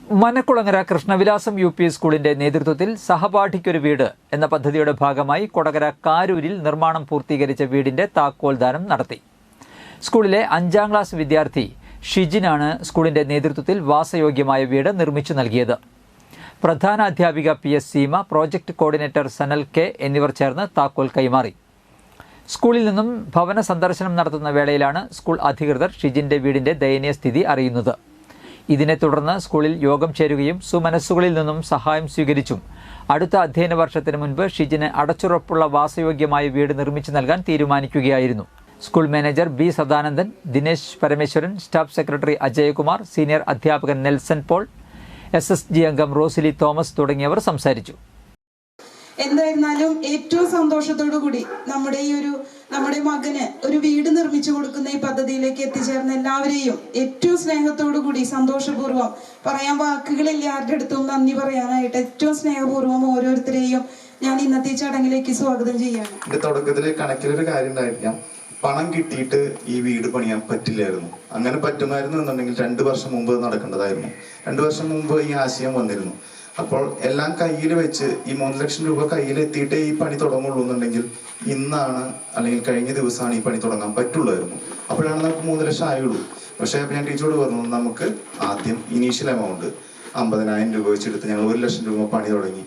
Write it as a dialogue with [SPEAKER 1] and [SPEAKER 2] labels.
[SPEAKER 1] Manakkulangara Krishnavilasam U P സ്കൂളിന്റെ നേതൃത്വത്തിൽ സഹപാഠിക്കൊരു വീട് എന്ന പദ്ധതിയുടെ ഭാഗമായി കൊടകര കാരൂരിൽ നിർമ്മാണം പൂർത്തീകരിച്ച വീടിന്റെ താക്കോൽദാനം നടത്തി. സ്കൂളിലെ 5ാം ക്ലാസ് വിദ്യാർത്ഥി ഷിജിനാണ് സ്കൂളിന്റെ നേതൃത്വത്തിൽ വാസയോഗ്യമായ വീട് നിർമ്മിച്ചു നൽകിയത്. പ്രധാന അധ്യാപിക PS Seema, project coordinator Sanal K എന്നിവർ ചേർന്ന് താക്കോൽ കൈമാറി. സ്കൂളിൽ നിന്നും ഭവന സന്ദർശനം നടത്തുന്ന വേളയിലാണ് സ്കൂൾ അധികൃതർ ഷിജിന്റെ വീടിന്റെ ദയനീയ സ്ഥിതി അറിയുന്നത്. ഇതിനെ തുടർന്ന് സ്കൂളിൽ യോഗം ചേരുകയും സുമനസ്സുകളിൽ നിന്നും സഹായം സ്വീകരിച്ചും അടുത്ത അധ്യയന വർഷത്തിന് മുൻപ് ഷിജിന് അടച്ചുറപ്പുള്ള വാസയോഗ്യമായ വീട് നിർമ്മിച്ചു നൽകാൻ തീരുമാനിക്കുകയായിരുന്നു. School manager B Sadanandan, Dinesh Parameswaran, staff secretary Ajayakumar, senior അധ്യാപകൻ നെൽസൺ പോൾ, SSG അംഗം റോസിലി തോമസ് തുടങ്ങിയവർ സംസാരിച്ചു.
[SPEAKER 2] എന്തായിരുന്നാലും ഏറ്റവും സന്തോഷത്തോടു കൂടി നമ്മുടെ മകന് ഒരു വീട് നിർമ്മിച്ചു കൊടുക്കുന്ന ഈ പദ്ധതിയിലേക്ക് എത്തിച്ചേർന്ന എല്ലാവരെയും ഏറ്റവും സ്നേഹത്തോടു കൂടി സന്തോഷപൂർവ്വം, പറയാൻ വാക്കുകളില്ല ആരുടെ അടുത്തും നന്ദി പറയാനായിട്ട്, ഏറ്റവും സ്നേഹപൂർവ്വം ഓരോരുത്തരെയും ഞാൻ ഇന്നത്തെ ചടങ്ങിലേക്ക് സ്വാഗതം ചെയ്യാണ്.
[SPEAKER 3] തുടക്കത്തിൽ കണക്കിലൊരു കാര്യം ഉണ്ടായിരിക്കാം, പണം കിട്ടിയിട്ട് ഈ വീട് പണിയാൻ പറ്റില്ലായിരുന്നു. അങ്ങനെ പറ്റുമായിരുന്നു എന്നുണ്ടെങ്കിൽ 2 വർഷം മുമ്പ് നടക്കേണ്ടതായിരുന്നു. 2 വർഷം മുമ്പ് ഈ ആശയം വന്നിരുന്നു. അപ്പോൾ എല്ലാം കയ്യിൽ വെച്ച് ഈ 3 ലക്ഷം രൂപ കയ്യിലെത്തിയിട്ടേ ഈ പണി തുടങ്ങുള്ളൂ എന്നുണ്ടെങ്കിൽ ഇന്നാണ് അല്ലെങ്കിൽ കഴിഞ്ഞ ദിവസമാണ് ഈ പണി തുടങ്ങാൻ പറ്റുള്ളായിരുന്നു. അപ്പോഴാണ് നമുക്ക് 3 ലക്ഷം ആയുള്ളൂ. പക്ഷേ ഞാൻ ടീച്ചറോട് പറഞ്ഞു, നമുക്ക് ആദ്യം ഇനീഷ്യൽ എമൗണ്ട് 50,000 രൂപ വെച്ചെടുത്ത് ഞങ്ങൾ 1 ലക്ഷം രൂപ പണി തുടങ്ങി.